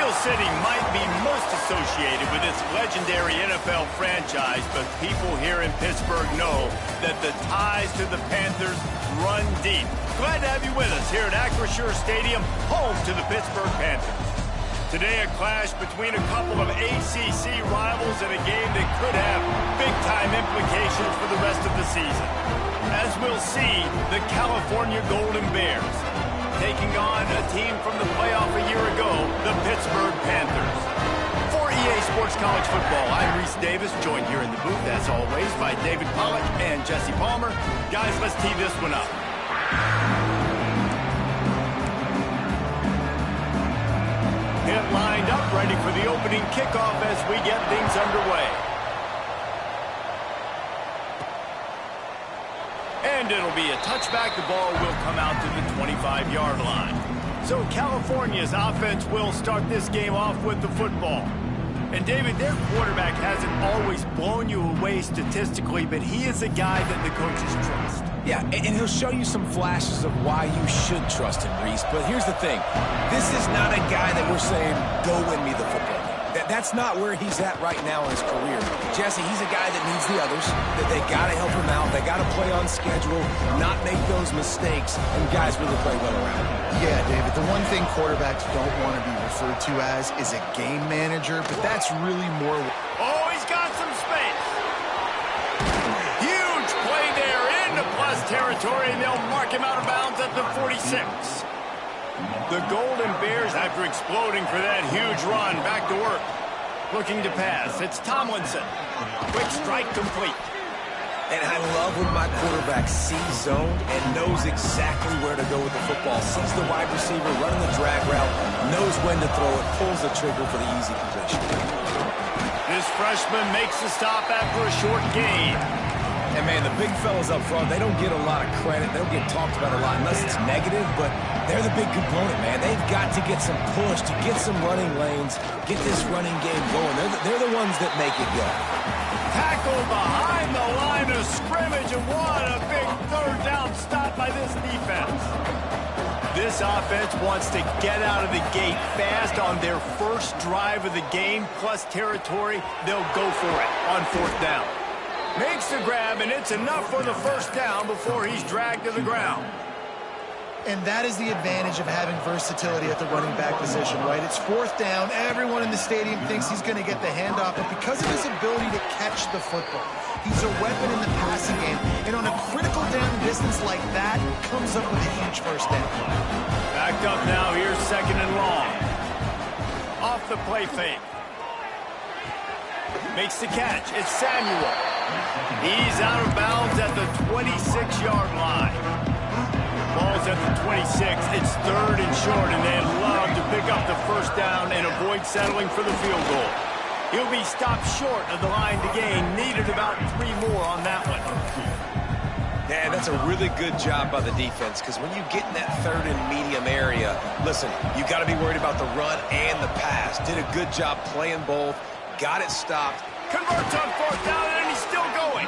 Steel City might be most associated with its legendary NFL franchise, but people here in Pittsburgh know that the ties to the Panthers run deep. Glad to have you with us here at Acrisure Stadium, home to the Pittsburgh Panthers. Today, a clash between a couple of ACC rivals in a game that could have big-time implications for the rest of the season. As we'll see, the California Golden Bears taking on a team from the playoff a year ago, the Pittsburgh Panthers. For EA Sports College Football, I'm Reese Davis, joined here in the booth, as always, by David Pollack and Jesse Palmer. Guys, let's tee this one up. Hit lined up, ready for the opening kickoff as we get things underway. And it'll be a touchback. The ball will come out to the 25-yard line. So California's offense will start this game off with the football. And David, their quarterback hasn't always blown you away statistically, but he is a guy that the coaches trust. Yeah, and he'll show you some flashes of why you should trust him, Reese. But here's the thing. This is not a guy that we're saying, go win me the football game. That's not where he's at right now in his career. Jesse, he's a guy that needs the others, that they got to help him out. They got to play on schedule, not make those mistakes, and guys really play well around him. Yeah, David, the one thing quarterbacks don't want to be referred to as is a game manager, but that's really more... Oh, he's got some space. Huge play there into plus territory, and they'll mark him out of bounds at the 46. The Golden Bears, after exploding for that huge run, back to work. Looking to pass. It's Tomlinson. Quick strike complete. And I love when my quarterback sees zone and knows exactly where to go with the football. Sees the wide receiver running the drag route, knows when to throw it, pulls the trigger for the easy completion. This freshman makes the stop after a short gain. And, man, the big fellas up front, they don't get a lot of credit. They don't get talked about a lot unless it's negative, but they're the big component, man. They've got to get some push, to get some running lanes, get this running game going. They're the ones that make it go. Tackle behind the line of scrimmage, and what a big third down stop by this defense. This offense wants to get out of the gate fast on their first drive of the game, plus territory. They'll go for it on fourth down. Makes the grab, and it's enough for the first down before he's dragged to the ground. And that is the advantage of having versatility at the running back position, right? It's fourth down. Everyone in the stadium thinks he's going to get the handoff, but because of his ability to catch the football, he's a weapon in the passing game. And on a critical down distance like that, comes up with a huge first down. Backed up now. Here's second and long. Off the play fake. Makes the catch. It's Samuel. He's out of bounds at the 26-yard line. Ball's at the 26. It's third and short, and they'd love to pick up the first down and avoid settling for the field goal. He'll be stopped short of the line to gain. Needed about 3 more on that one. Man, that's a really good job by the defense, because when you get in that third and medium area, listen, you got to be worried about the run and the pass. Did a good job playing both. Got it stopped. Converts on fourth down, and he's still going.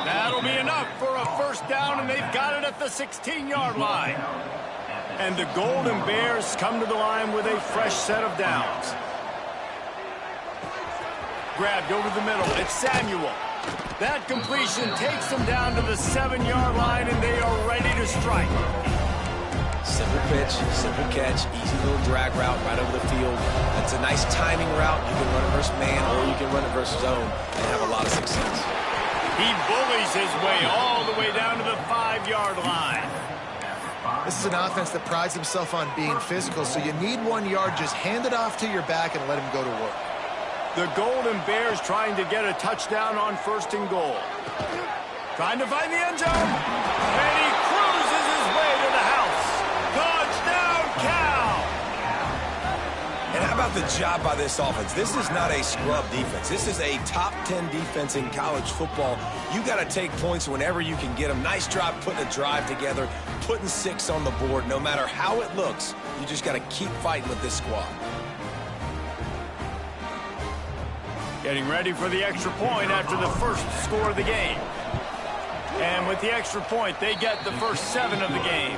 That'll be enough for a first down, and they've got it at the 16-yard line. And the Golden Bears come to the line with a fresh set of downs. Grabbed over the middle. It's Samuel. That completion takes them down to the 7-yard line, and they are ready to strike. Simple pitch, simple catch, easy little drag route right over the field. It's a nice timing route. You can run it versus man, or you can run it versus zone and have a lot of success. He bullies his way all the way down to the 5-yard line. This is an offense that prides himself on being physical, so you need 1 yard. Just hand it off to your back and let him go to work. The Golden Bears trying to get a touchdown on first and goal. Trying to find the end zone. And he cruises his way to the house. Touchdown, Cal! And how about the job by this offense? This is not a scrub defense. This is a top 10 defense in college football. You got to take points whenever you can get them. Nice job putting a drive together, putting 6 on the board. No matter how it looks, you just got to keep fighting with this squad. Getting ready for the extra point after the first score of the game. And with the extra point, they get the first 7 of the game.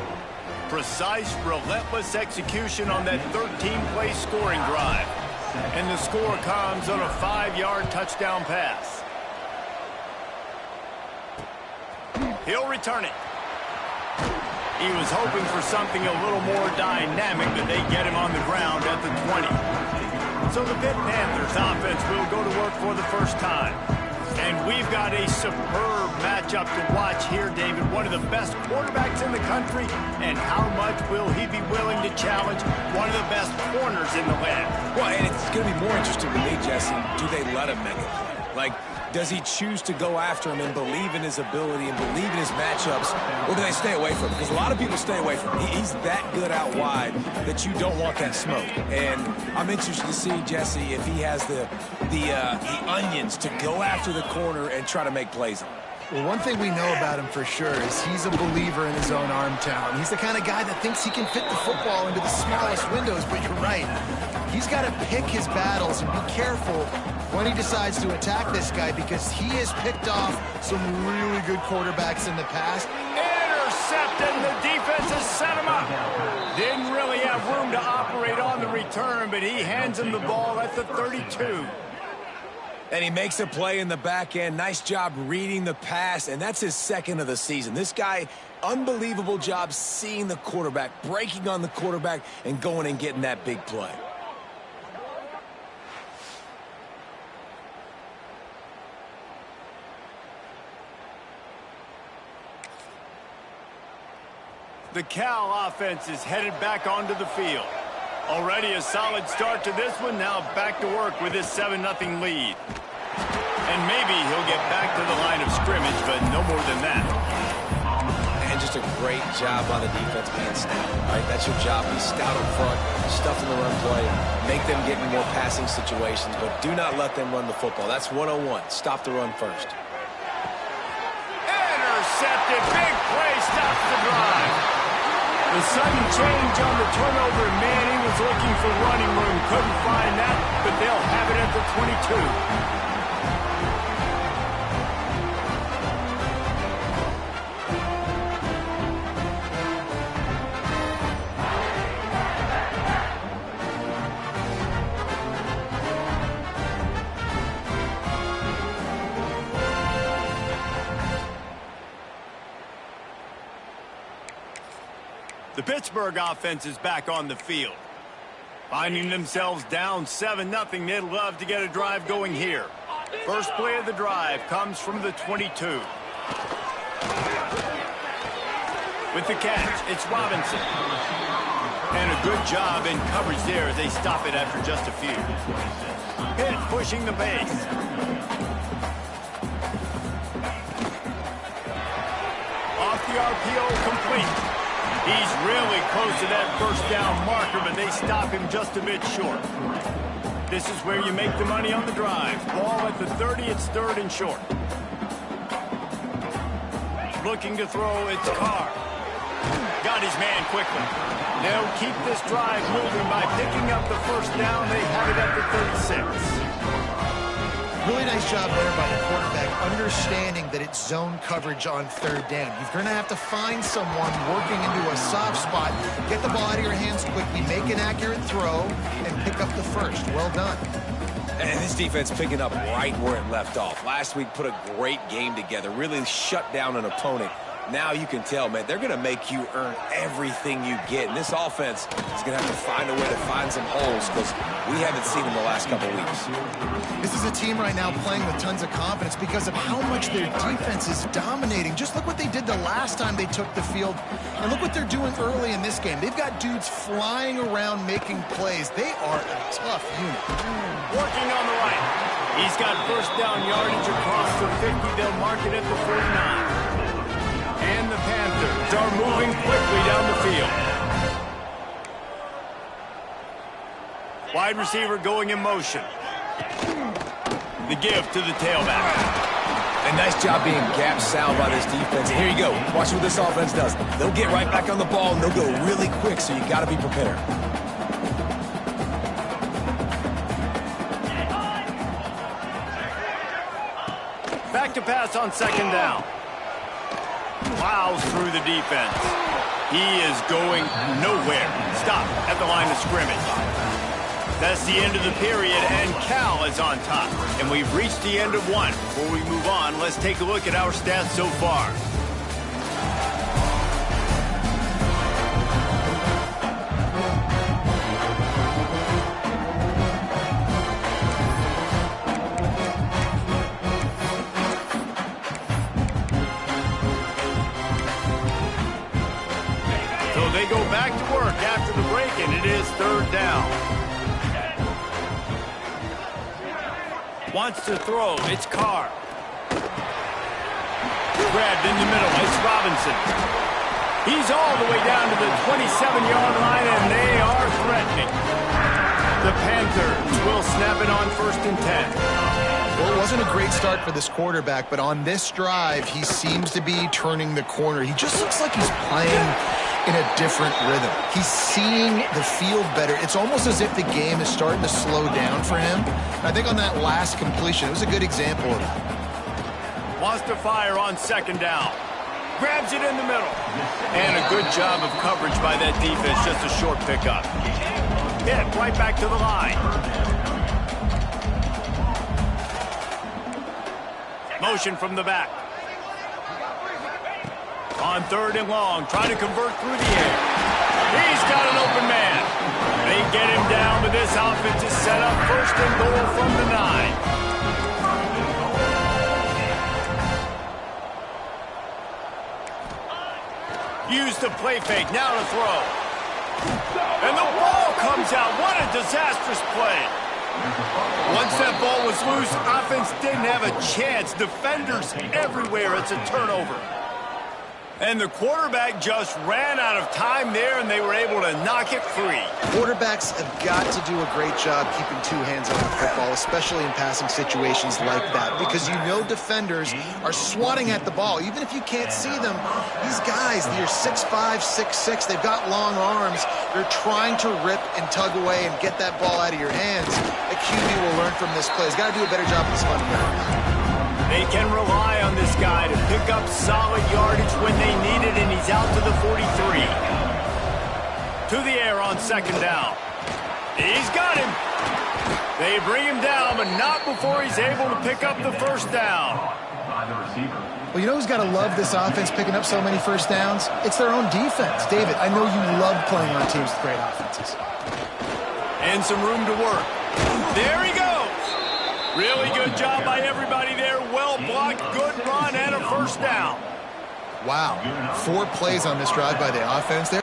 precise, relentless execution on that 13-play scoring drive. And the score comes on a 5-yard touchdown pass. He'll return it. He was hoping for something a little more dynamic, but they get him on the ground at the 20. So the Pitt Panthers offense will go to work for the first time. And we've got a superb matchup to watch here, David. One of the best quarterbacks in the country. And how much will he be willing to challenge one of the best corners in the land? Well, and it's going to be more interesting to me, Jesse, do they let him make a play? Like, does he choose to go after him and believe in his ability and believe in his matchups, or do they stay away from him? Because a lot of people stay away from him. He's that good out wide that you don't want that smoke. And I'm interested to see, Jesse, if he has the onions to go after the corner and try to make plays on him. Well, one thing we know about him for sure is he's a believer in his own arm talent. He's the kind of guy that thinks he can fit the football into the smallest windows, but you're right. He's got to pick his battles and be careful when he decides to attack this guy, because he has picked off some really good quarterbacks in the past. Intercepted, and the defense has set him up. Didn't really have room to operate on the return, but he hands him the ball at the 32. And he makes a play in the back end. Nice job reading the pass, and that's his second of the season. This guy, unbelievable job seeing the quarterback, breaking on the quarterback, and going and getting that big play. The Cal offense is headed back onto the field. Already a solid start to this one. Now back to work with his 7-0 lead. And maybe he'll get back to the line of scrimmage, but no more than that. And just a great job on the defense being stout. Right? That's your job. Be stout up front, stuff in the run play, make them get in more passing situations, but do not let them run the football. That's 101. Stop the run first. Intercepted. Big play stops the drive. The sudden change on the turnover, man, he was looking for running room. Couldn't find that, but they'll have it at the 22. The Pittsburgh offense is back on the field. Finding themselves down 7-0, they'd love to get a drive going here. First play of the drive comes from the 22. With the catch, it's Robinson. And a good job in coverage there as they stop it after just a few. Pitt pushing the pace. Off the RPO, complete. He's really close to that first down marker, but they stop him just a bit short. This is where you make the money on the drive. Ball at the 30, it's 3rd and short. Looking to throw, it's Carr. Got his man quickly. They'll keep this drive moving by picking up the first down. They have it at the 36. Really nice job there by the quarterback, understanding that it's zone coverage on 3rd down. You're going to have to find someone working into a soft spot, get the ball out of your hands quickly, make an accurate throw, and pick up the first. Well done. And this defense picking up right where it left off. Last week put a great game together, really shut down an opponent. Now you can tell, man, they're going to make you earn everything you get. And this offense is going to have to find a way to find some holes because we haven't seen them the last couple of weeks. This is a team right now playing with tons of confidence because of how much their defense is dominating. Just look what they did the last time they took the field, and look what they're doing early in this game. They've got dudes flying around making plays. They are a tough unit. Working on the right. He's got first down yardage across the 50. They'll mark it at the 49. And the Panthers are moving quickly down the field. Wide receiver going in motion. The give to the tailback. A nice job being gap sound by this defense. And here you go. Watch what this offense does. They'll get right back on the ball, and they'll go really quick, so you got to be prepared. Back to pass on 2nd down. Plows through the defense. He is going nowhere. Stop at the line of scrimmage. That's the end of the period, and Cal is on top. And we've reached the end of one. Before we move on, let's take a look at our stats so far. So they go back to work after the break, and it is third down. Wants to throw. It's Carr. Grabbed in the middle. It's Robinson. He's all the way down to the 27-yard line, and they are threatening. The Panthers will snap it on 1st and 10. Well, it wasn't a great start for this quarterback, but on this drive, he seems to be turning the corner. He just looks like he's playing in a different rhythm. He's seeing the field better. It's almost as if the game is starting to slow down for him. I think on that last completion, it was a good example of that. Wants to fire on 2nd down. Grabs it in the middle. And a good job of coverage by that defense. Just a short pickup. Hit right back to the line. Motion from the back. On 3rd and long, trying to convert through the air. He's got an open man. They get him down, but this offense is set up 1st and goal from the 9. Use the play fake, now to throw. And the ball comes out. What a disastrous play. Once that ball was loose, offense didn't have a chance. Defenders everywhere. It's a turnover. And the quarterback just ran out of time there, and they were able to knock it free. Quarterbacks have got to do a great job keeping two hands on the football, especially in passing situations like that, because you know defenders are swatting at the ball. Even if you can't see them, these guys, they're 6'5", 6'6", they've got long arms. They're trying to rip and tug away and get that ball out of your hands. A QB will learn from this play. He's got to do a better job of this fundamentals. They can rely on this guy to pick up solid yardage when they need it, and he's out to the 43. To the air on 2nd down. He's got him. They bring him down, but not before he's able to pick up the 1st down. Well, you know who's got to love this offense picking up so many 1st downs? It's their own defense. David, I know you love playing on teams with great offenses. And some room to work. There he goes. Really good job by everybody there. Well blocked, good run, and a 1st down. Wow. 4 plays on this drive by the offense there.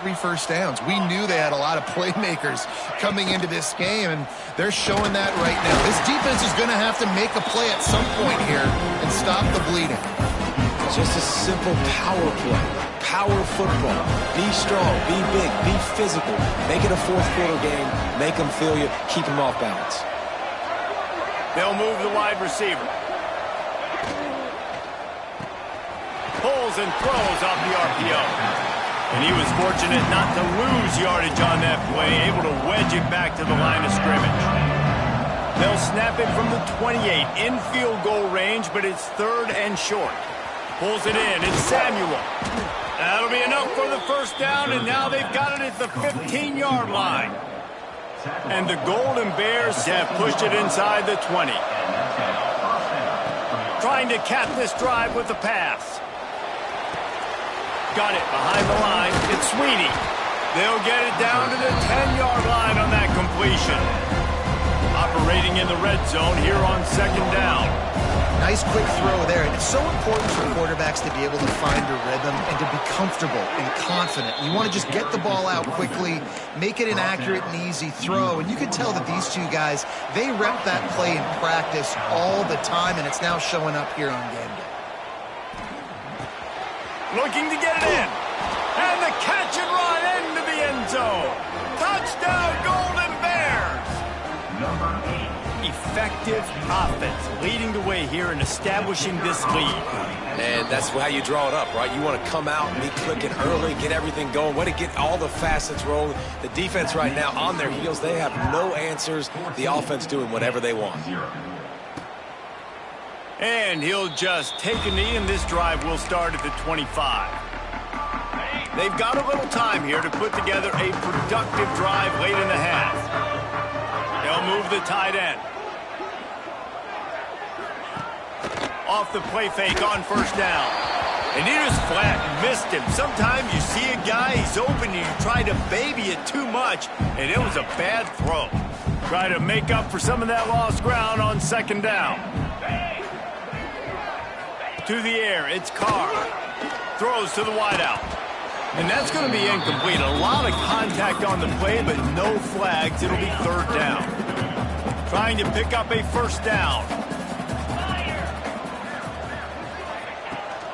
Three 1st downs. We knew they had a lot of playmakers coming into this game, and they're showing that right now. This defense is going to have to make a play at some point here and stop the bleeding. Just a simple power play. Power football. Be strong, be big, be physical. Make it a 4th quarter game. Make them feel you. Keep them off balance. They'll move the wide receiver. Pulls and throws off the RPO. And he was fortunate not to lose yardage on that play, able to wedge it back to the line of scrimmage. They'll snap it from the 28, in field goal range, but it's 3rd and short. Pulls it in, it's Samuel. That'll be enough for the 1st down, and now they've got it at the 15-yard line. And the Golden Bears have pushed it inside the 20. Trying to cap this drive with the pass. Got it behind the line. It's Sweeney. They'll get it down to the 10-yard line on that completion. Operating in the red zone here on 2nd down. Nice quick throw there. And it's so important for quarterbacks to be able to find a rhythm and to be comfortable and confident. You want to just get the ball out quickly, make it an accurate and easy throw. And you can tell that these two guys, they rep that play in practice all the time, and it's now showing up here on game day. Looking to get it in. And the catch and run into the end zone. Touchdown, Golden Bears. Number 8. Effective offense, leading the way here and establishing this lead. And that's how you draw it up, right? You want to come out and be clicking early, get everything going, want to get all the facets rolling. The defense right now on their heels, they have no answers. The offense doing whatever they want. And he'll just take a knee, and this drive will start at the 25. They've got a little time here to put together a productive drive late in the half. They'll move the tight end. Off the play fake on first down. And he just flat missed him. Sometimes you see a guy, he's open, and you try to baby it too much, and it was a bad throw. Try to make up for some of that lost ground on second down. To the air, it's Carr. Throws to the wideout. And that's going to be incomplete. A lot of contact on the play, but no flags. It'll be third down. Trying to pick up a first down.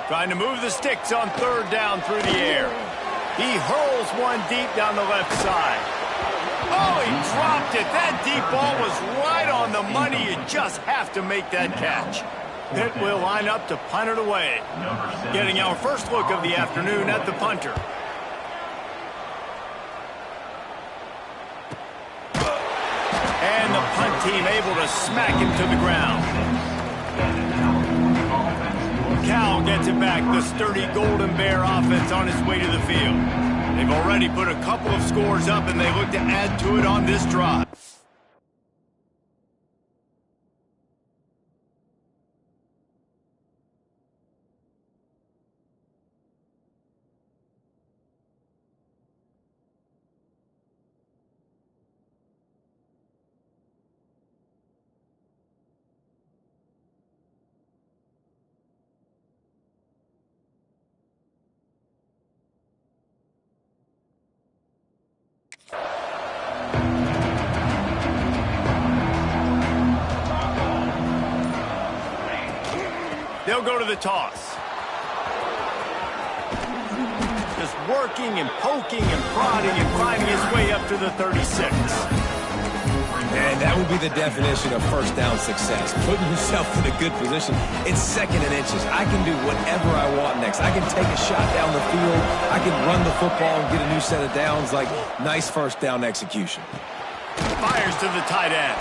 Trying to move the sticks on third down through the air. He hurls one deep down the left side. Oh, he dropped it. That deep ball was right on the money. You just have to make that catch. Pitt will line up to punt it away. Getting our first look of the afternoon at the punter. And the punt team able to smack him to the ground. Cal gets it back. The sturdy Golden Bear offense on its way to the field. They've already put a couple of scores up, and they look to add to it on this drive. They'll go to the toss. Just working and poking and prodding and finding his way up to the 36. And that would be the definition of first down success. Putting yourself in a good position. It's second and inches. I can do whatever I want next. I can take a shot down the field. I can run the football and get a new set of downs. Like, nice first down execution. Fires to the tight end.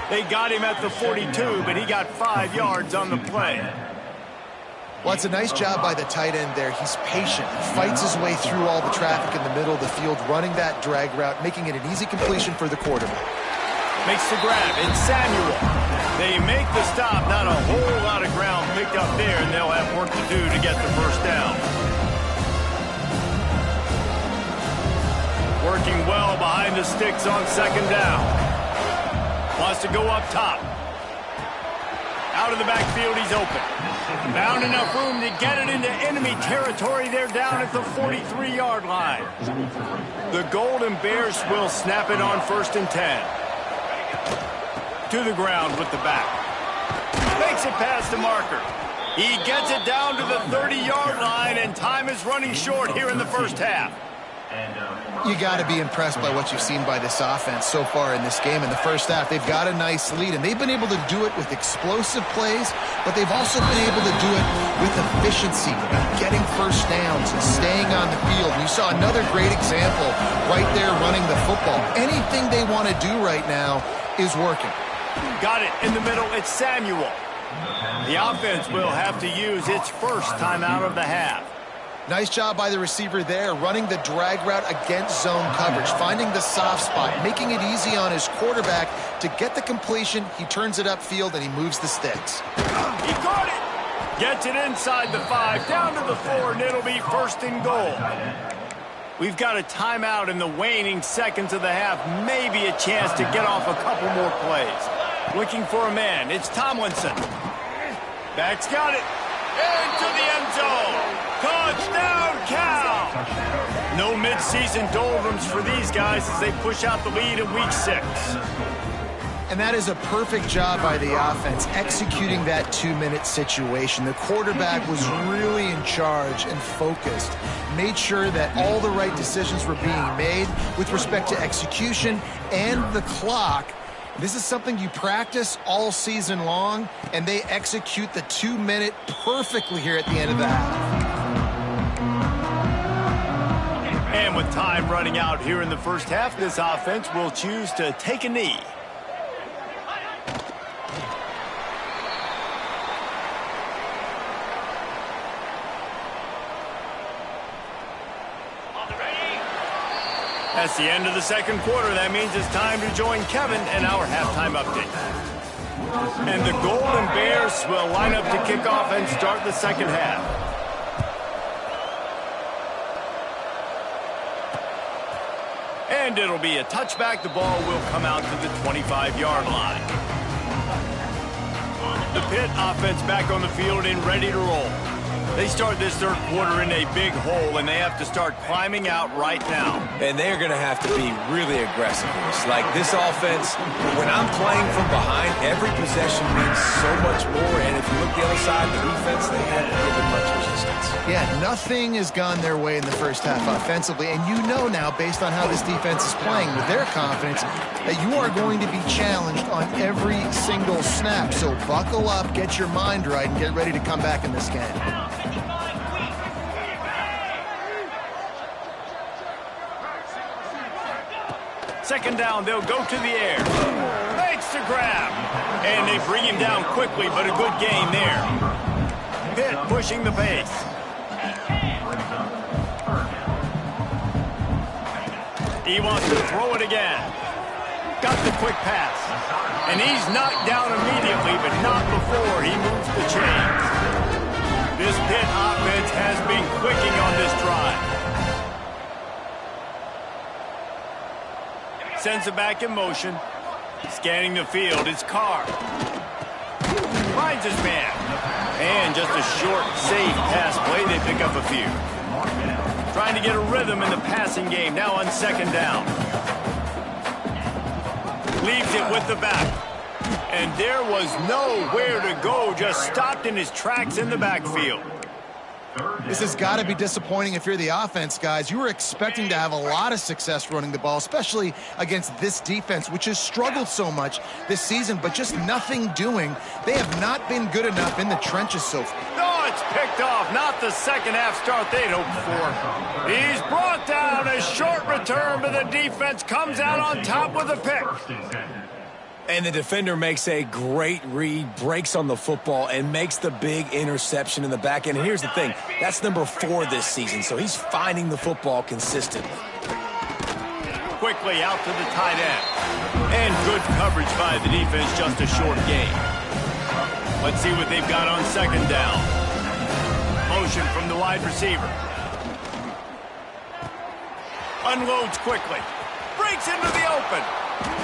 They got him at the 42, but he got 5 yards on the play. Well, it's a nice job by the tight end there. He's patient. He fights his way through all the traffic in the middle of the field, running that drag route, making it an easy completion for the quarterback. Makes the grab. It's Samuel. They make the stop. Not a whole lot of ground picked up there, and they'll have work to do to get the first down. Working well behind the sticks on second down. Wants to go up top. Out of the backfield, he's open. Found enough room to get it into enemy territory. They're down at the 43-yard line. The Golden Bears will snap it on 1st and 10. To the ground with the back. Makes it past the marker. He gets it down to the 30-yard line, and time is running short here in the first half. You got to be impressed by what you've seen by this offense so far in this game. In the first half, they've got a nice lead, and they've been able to do it with explosive plays, but they've also been able to do it with efficiency, getting first downs and staying on the field. You saw another great example right there running the football. Anything they want to do right now is working. Got it in the middle. It's Samuel. The offense will have to use its first timeout of the half. Nice job by the receiver there, running the drag route against zone coverage, finding the soft spot, making it easy on his quarterback to get the completion. He turns it upfield, and he moves the sticks. He caught it. Gets it inside the 5, down to the 4, and it'll be 1st and goal. We've got a timeout in the waning seconds of the half. Maybe a chance to get off a couple more plays. Looking for a man. It's Tomlinson. Back's got it. Into the end zone. Touchdown, Cal. No midseason doldrums for these guys as they push out the lead in week 6. And that is a perfect job by the offense, executing that 2-minute situation. The quarterback was really in charge and focused, made sure that all the right decisions were being made with respect to execution and the clock. This is something you practice all season long, and they execute the 2-minute perfectly here at the end of the half. And with time running out here in the first half, this offense will choose to take a knee. That's the end of the second quarter. That means it's time to join Kevin and our halftime update. And the Golden Bears will line up to kick off and start the second half. And it'll be a touchback. The ball will come out to the 25-yard line. The Pitt offense back on the field and ready to roll. They start this third quarter in a big hole, and they have to start climbing out right now. And they're going to have to be really aggressive with this. Like this offense, when I'm playing from behind, every possession means so much more. And if you look the other side, the defense, they haven't given much resistance. Yeah, nothing has gone their way in the first half offensively. And you know now, based on how this defense is playing with their confidence, that you are going to be challenged on every single snap. So buckle up, get your mind right, and get ready to come back in this game. Second down, they'll go to the air. Makes the grab. And they bring him down quickly, but a good gain there. Pitt pushing the pace. He wants to throw it again. Got the quick pass. And he's knocked down immediately, but not before he moves the chains. This Pitt offense has been clicking on this drive. Sends it back in motion. Scanning the field, it's Carr. Finds his man. And just a short, safe pass play. They pick up a few. Trying to get a rhythm in the passing game. Now on second down. Leaves it with the back. And there was nowhere to go. Just stopped in his tracks in the backfield. This has got to be disappointing if you're the offense, guys. You were expecting to have a lot of success running the ball, especially against this defense, which has struggled so much this season, but just nothing doing. They have not been good enough in the trenches so far. No, it's picked off. Not the second half start they'd hoped for. He's brought down. A short return, but the defense comes out on top with a pick. And the defender makes a great read, breaks on the football, and makes the big interception in the back end. And here's the thing, that's number 4 this season, so he's finding the football consistently. Quickly out to the tight end. And good coverage by the defense, just a short gain. Let's see what they've got on second down. Motion from the wide receiver. Unloads quickly. Breaks into the open.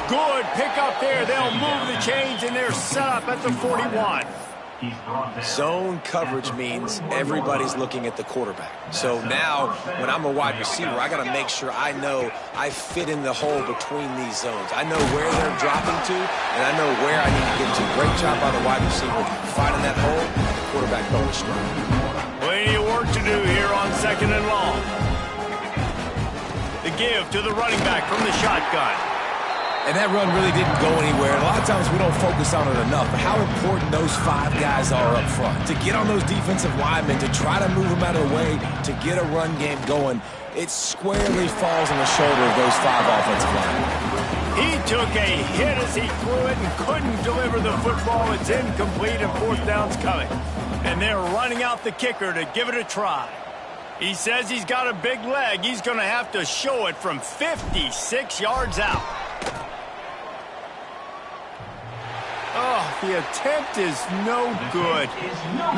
Good pick up there. They'll move the chains, and they're set up at the 41. Zone coverage means everybody's looking at the quarterback. So now, when I'm a wide receiver, I got to make sure I know I fit in the hole between these zones. I know where they're dropping to, and I know where I need to get to. Great job by the wide receiver finding that hole, and the quarterback going straight. Plenty of work to do here on second and long. The give to the running back from the shotgun. And that run really didn't go anywhere. A lot of times we don't focus on it enough, but how important those 5 guys are up front. To get on those defensive linemen, to try to move them out of the way, to get a run game going, it squarely falls on the shoulder of those 5 offensive linemen. He took a hit as he threw it and couldn't deliver the football. It's incomplete and fourth down's coming. And they're running out the kicker to give it a try. He says he's got a big leg. He's going to have to show it from 56 yards out. Oh, the attempt is no good.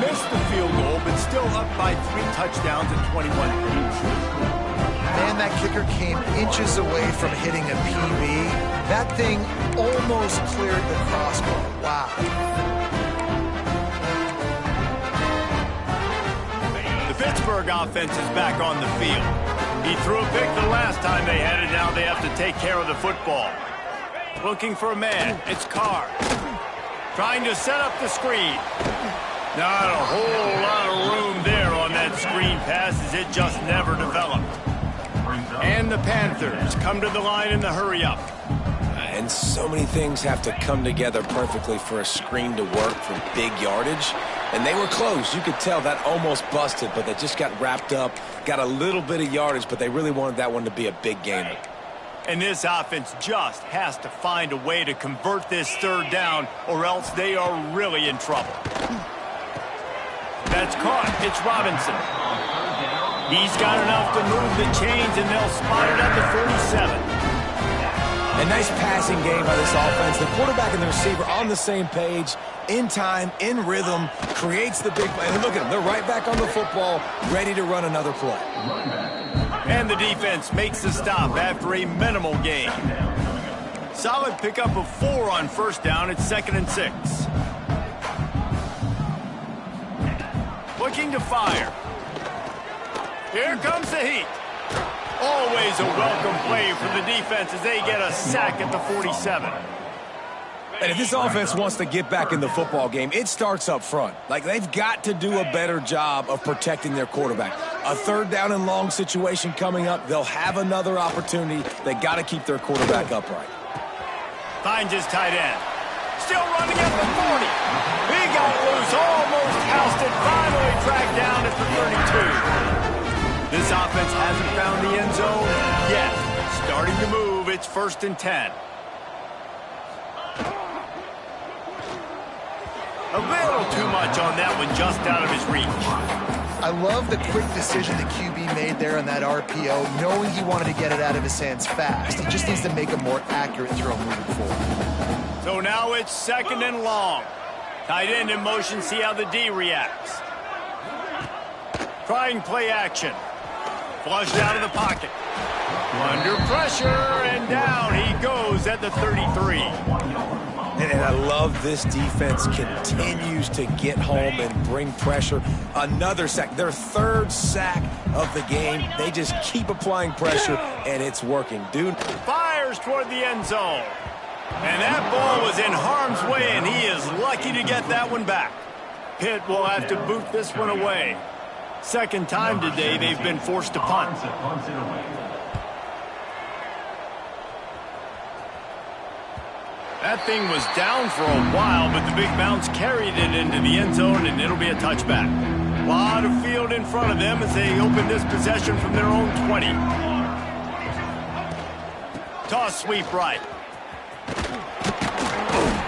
Missed the field goal, but still up by 3 touchdowns and 21 points. Man, that kicker came inches away from hitting a PB. That thing almost cleared the crossbar. Wow. Pittsburgh offense is back on the field. He threw a pick the last time they had it. Now they have to take care of the football. Looking for a man. It's Carr. Trying to set up the screen. Not a whole lot of room there on that screen pass as it just never developed. And the Panthers come to the line in the hurry-up. And so many things have to come together perfectly for a screen to work for big yardage. And they were close. You could tell that almost busted, but they just got wrapped up, got a little bit of yardage, but they really wanted that one to be a big gainer. And this offense just has to find a way to convert this third down, or else they are really in trouble. That's caught. It's Robinson. He's got enough to move the chains, and they'll spot it at the 47. A nice passing game by this offense. The quarterback and the receiver on the same page, in time, in rhythm, creates the big play. And look at them. They're right back on the football, ready to run another play. And the defense makes the stop after a minimal gain. Solid pickup of 4 on first down. It's 2nd and 6. Looking to fire. Here comes the heat. Always a welcome play for the defense as they get a sack at the 47. And if this offense wants to get back in the football game, it starts up front. Like, they've got to do a better job of protecting their quarterback. A third down and long situation coming up. They'll have another opportunity. They got to keep their quarterback upright. Finds his tight end. Still running at the 40. He got loose, almost housed it, finally tracked down at the 32. This offense hasn't found the end zone yet. Starting to move, it's 1st and 10. A little too much on that one, just out of his reach. I love the quick decision the QB made there on that RPO, knowing he wanted to get it out of his hands fast. He just needs to make a more accurate throw moving forward. So now it's 2nd and long. Tight end in motion, see how the D reacts. Trying play action. Flushed out of the pocket. Under pressure, and down he goes at the 33. And I love this defense continues to get home and bring pressure. Another sack, their 3rd sack of the game. They just keep applying pressure, and it's working. Dude fires toward the end zone. And that ball was in harm's way, and he is lucky to get that one back. Pitt will have to boot this one away. 2nd time today they've been forced to punt. That thing was down for a while, but the big bounce carried it into the end zone, and it'll be a touchback. A lot of field in front of them as they open this possession from their own 20. Toss sweep right.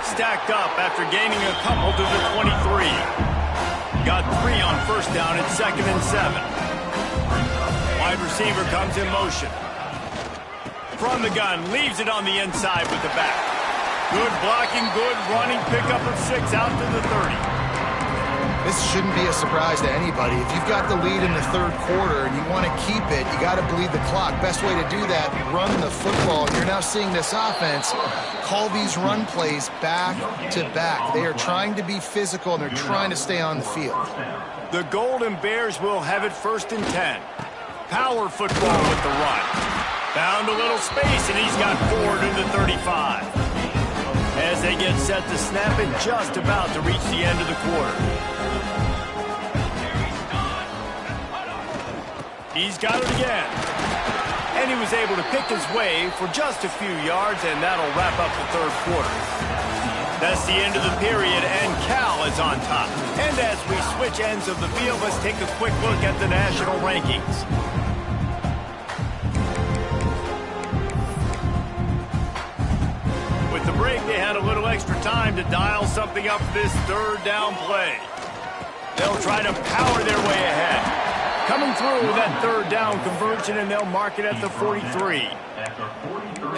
Stacked up after gaining a couple to the 23. Got 3 on first down at 2nd and 7. Wide receiver comes in motion. From the gun, leaves it on the inside with the back. Good blocking, good running, pickup of 6 out to the 30. This shouldn't be a surprise to anybody. If you've got the lead in the 3rd quarter and you want to keep it, you got to bleed the clock. Best way to do that, run the football. You're now seeing this offense call these run plays back to back. They are trying to be physical, and they're trying to stay on the field. The Golden Bears will have it 1st and 10. Power football with the run. Found a little space, and he's got 4 to the 35. As they get set to snap it, just about to reach the end of the quarter. He's got it again. And he was able to pick his way for just a few yards, and that'll wrap up the 3rd quarter. That's the end of the period, and Cal is on top. And as we switch ends of the field, let's take a quick look at the national rankings. With the break, they had a little extra time to dial something up this 3rd down play. They'll try to power their way ahead. Coming through with that 3rd down conversion, and they'll mark it at the 43.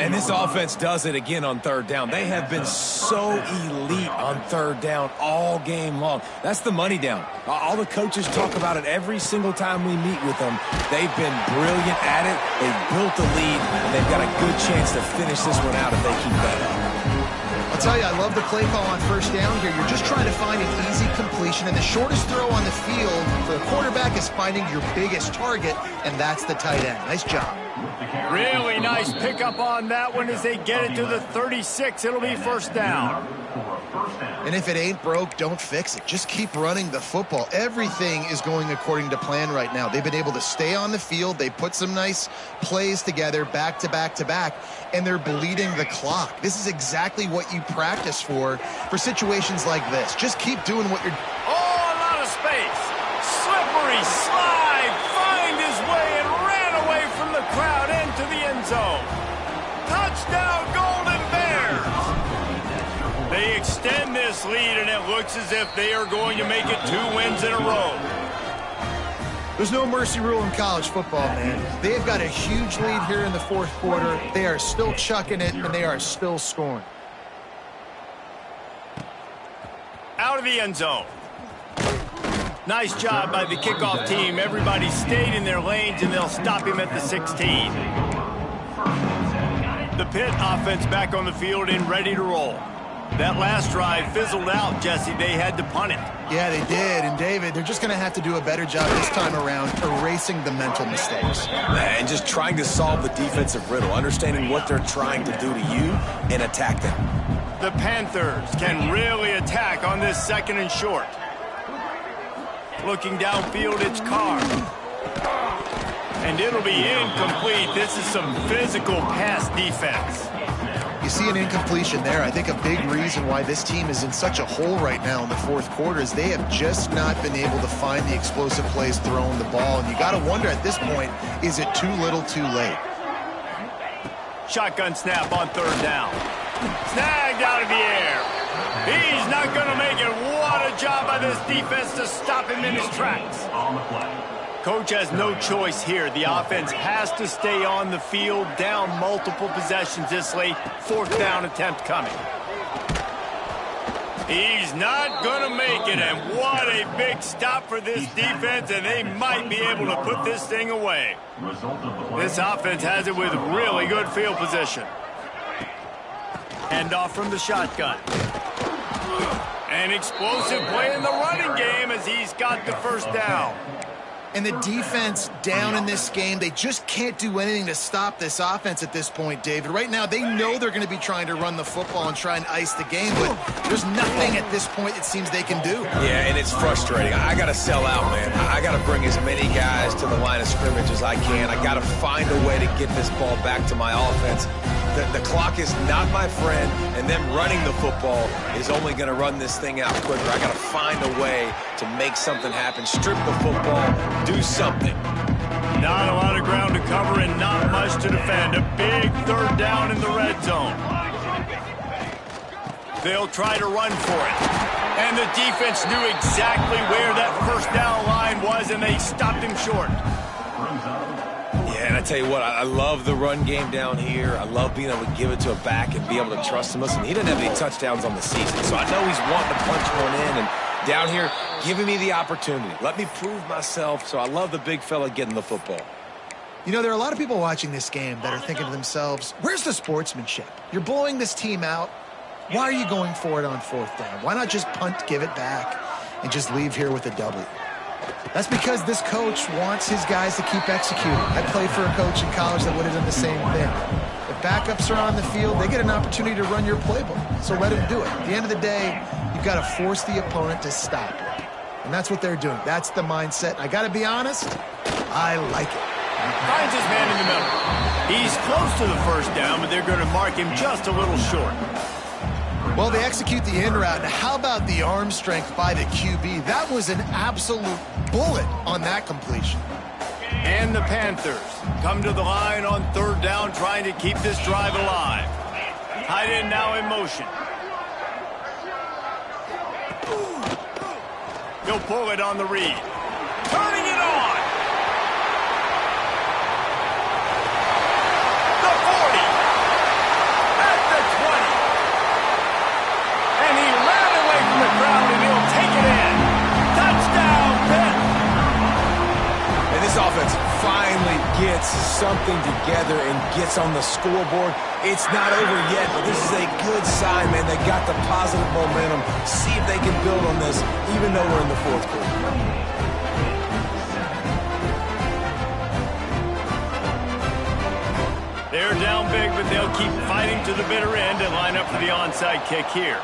And this offense does it again on 3rd down. They have been so elite on 3rd down all game long. That's the money down. All the coaches talk about it every single time we meet with them. They've been brilliant at it. They've built the lead, and they've got a good chance to finish this one out if they keep that up. I'll I'll tell you, I love the play call on first down here. You're just trying to find an easy completion, and the shortest throw on the field for the quarterback is finding your biggest target, and that's the tight end. Nice job. Really nice pickup on that one as they get it to the 36. It'll be first down. And if it ain't broke, don't fix it. Just keep running the football. Everything is going according to plan right now. They've been able to stay on the field. They put some nice plays together back to back to back, and they're bleeding the clock. This is exactly what you practice for situations like this. Just keep doing what you're... Oh, a lot of space. Slippery slide. Find his way and ran away from the crowd into the end zone. Touchdown, Golden Bears. They extend this lead, and it looks as if they are going to make it 2 wins in a row. There's no mercy rule in college football, man. They've got a huge lead here in the fourth quarter. They are still chucking it, and they are still scoring. Out of the end zone. Nice job by the kickoff team. Everybody stayed in their lanes, and they'll stop him at the 16. The Pitt offense back on the field and ready to roll. That last drive fizzled out, Jesse. They had to punt it. Yeah, they did. And, David, they're just going to have to do a better job this time around erasing the mental mistakes. And just trying to solve the defensive riddle, understanding what they're trying to do to you and attack them. The Panthers can really attack on this second and short. Looking downfield, it's Carr. And it'll be incomplete. This is some physical pass defense. You see an incompletion there. I think a big reason why this team is in such a hole right now in the fourth quarter is they have just not been able to find the explosive plays throwing the ball. And you got to wonder at this point, is it too little too late? Shotgun snap on third down. Snagged out of the air. He's not going to make it. What a job by this defense to stop him in his tracks. Coach has no choice here. The offense has to stay on the field, down multiple possessions this late. Fourth down attempt coming. He's not going to make it, and what a big stop for this defense, and they might be able to put this thing away. This offense has it with really good field position. Hand off from the shotgun. An explosive play in the running game as he's got the first down. And the defense down in this game, they just can't do anything to stop this offense at this point, David. Right now, they know they're going to be trying to run the football and try and ice the game, but there's nothing at this point it seems they can do. Yeah, and it's frustrating. I got to sell out, man. I got to bring as many guys to the line of scrimmage as I can. I got to find a way to get this ball back to my offense. The clock is not my friend, and them running the football is only going to run this thing out quicker. I got to find a way to make something happen, strip the football, do something. Not a lot of ground to cover and not much to defend. A big third down in the red zone. They'll try to run for it. And the defense knew exactly where that first down line was, and they stopped him short. Yeah, and I tell you what, I love the run game down here. I love being able to give it to a back and be able to trust him. Listen, he didn't have any touchdowns on the season, so I know he's wanting to punch one in. And down here, giving me the opportunity. Let me prove myself, so I love the big fella getting the football. You know, there are a lot of people watching this game that are thinking to themselves, where's the sportsmanship? You're blowing this team out. Why are you going for it on fourth down? Why not just punt, give it back, and just leave here with a W? That's because this coach wants his guys to keep executing. I played for a coach in college that would have done the same thing. If backups are on the field, they get an opportunity to run your playbook, so let him do it. At the end of the day, you've got to force the opponent to stop it. And that's what they're doing. That's the mindset. I got to be honest, I like it. Finds his man in the middle. He's close to the first down, but they're going to mark him just a little short. Well, they execute the in route. Now, how about the arm strength by the QB? That was an absolute bullet on that completion. And the Panthers come to the line on third down, trying to keep this drive alive. Tight end now in motion. He'll pull it on the read. Turning it on. The 40. At the 20. And he ran away from the crowd, and he'll take it in. Touchdown, Pitt. And this offense finally gets something together and gets on the scoreboard. It's not over yet, but this is a good sign, man. They got the positive momentum. See if they can build on this, even though we're in the fourth quarter. They're down big, but they'll keep fighting to the bitter end and line up for the onside kick here.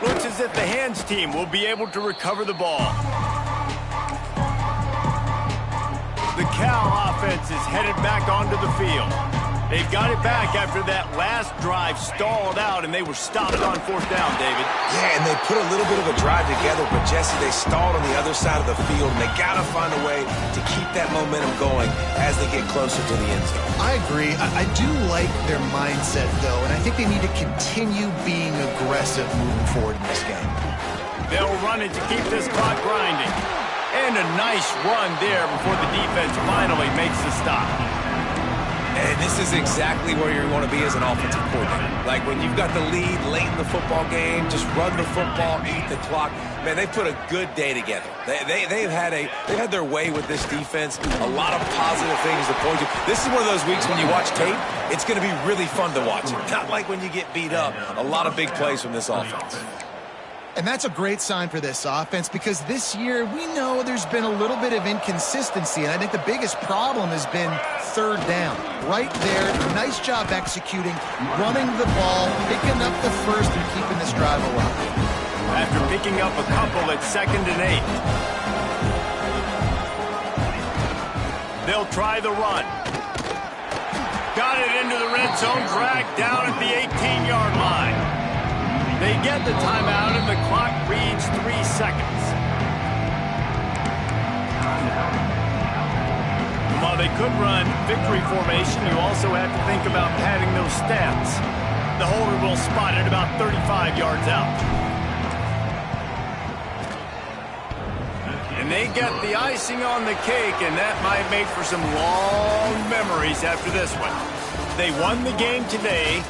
Looks as if the hands team will be able to recover the ball. The Cal offense is headed back onto the field. They've got it back after that last drive stalled out, and they were stopped on fourth down, David. Yeah, and they put a little bit of a drive together, but, Jesse, they stalled on the other side of the field, and they got to find a way to keep that momentum going as they get closer to the end zone. I agree. I do like their mindset, though, and I think they need to continue being aggressive moving forward in this game. They'll run it to keep this clock grinding. And a nice run there before the defense finally makes the stop. And this is exactly where you want to be as an offensive coordinator. Like when you've got the lead late in the football game, just run the football, eat the clock. Man, they put a good day together. They've had their way with this defense. A lot of positive things to point to. This is one of those weeks when you watch tape, it's going to be really fun to watch it. Not like when you get beat up. A lot of big plays from this offense. And that's a great sign for this offense because this year we know there's been a little bit of inconsistency, and I think the biggest problem has been third down. Right there, nice job executing, running the ball, picking up the first, and keeping this drive alive. After picking up a couple at 2nd and 8. They'll try the run. Got it into the red zone, dragged down at the 18-yard line. They get the timeout, and the clock reads 3 seconds. While they could run victory formation, you also have to think about padding those stats. The holder will spot it about 35 yards out. And they get the icing on the cake, and that might make for some long memories after this one. They won the game today,